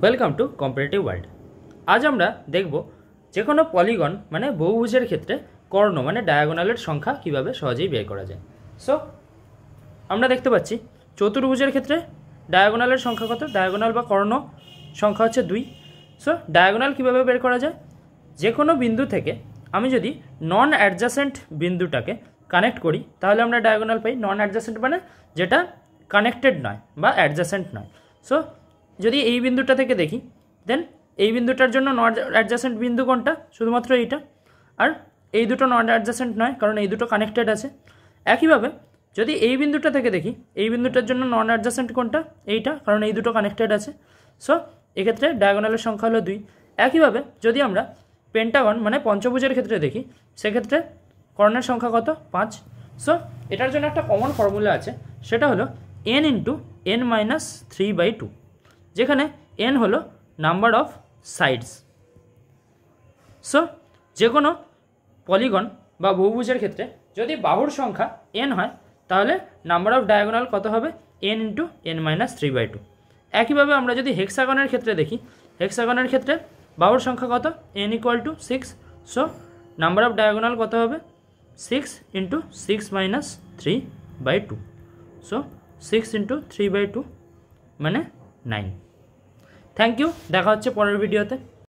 Welcome to comparative world. আজ আমরা দেখব যে কোনো পলিগন মানে বহুভুজের ক্ষেত্রে কর্ণ মানে ডায়াগোনালের সংখ্যা কিভাবে সহজেই বের করা যায়। সো আমরা দেখতে পাচ্ছি চতুর্ভুজের ক্ষেত্রে ডায়াগোনালের সংখ্যা কত, ডায়াগোনাল বা কর্ণ সংখ্যা হচ্ছে 2। সো ডায়াগোনাল কিভাবে বের করা যায়, যে কোনো বিন্দু থেকে আমি যদি নন অ্যাডজাসেন্ট বিন্দুটাকে কানেক্ট করি তাহলে আমরা ডায়াগোনাল পাই। নন অ্যাডজাসেন্ট মানে যেটা কানেক্টেড নয় বা অ্যাডজাসেন্ট নয়। সো যদি এই বিন্দুটা থেকে দেখি দেন এই বিন্দুটার জন্য নন অ্যাডজাসেন্ট বিন্দু কোনটা, শুধুমাত্র এইটা। আর এই দুটো নন অ্যাডজাসেন্ট নয় কারণ এই দুটো কানেক্টেড আছে। একইভাবে যদি এই বিন্দুটা থেকে দেখি এই বিন্দুটার জন্য নন অ্যাডজাসেন্ট কোনটা, এইটা, কারণ এই দুটো কানেক্টেড আছে। সো এক্ষেত্রে ডায়াগোনালের সংখ্যা হলো 2। একইভাবে যদি আমরা পেন্টাগন মানে পঞ্চভুজের ক্ষেত্রে দেখি সেক্ষেত্রে কর্ণের সংখ্যা কত, 5। সো এটার জন্য একটা কমন ফর্মুলা আছে, সেটা হলো n ইন্টু n-3/2, যেখানে n হলো নাম্বার অফ সাইডস। সো যে কোনো পলিগন বা বহুভুজের ক্ষেত্রে যদি বাহুর সংখ্যা n হয় তাহলে নাম্বার অফ ডায়াগোনাল কত হবে, n ইন্টু n-3/2। একইভাবে আমরা যদি হেক্সাগনের ক্ষেত্রে দেখি, হেক্সাগনের ক্ষেত্রে বাহুর সংখ্যা কত, n = 6। So number off diagonal কত হবে, 6 ইন্টু 6-3/2। সো 6 ইন্টু 3/2 মানে 9। থ্যাংক ইউ, দেখা হচ্ছে পরের ভিডিওতে।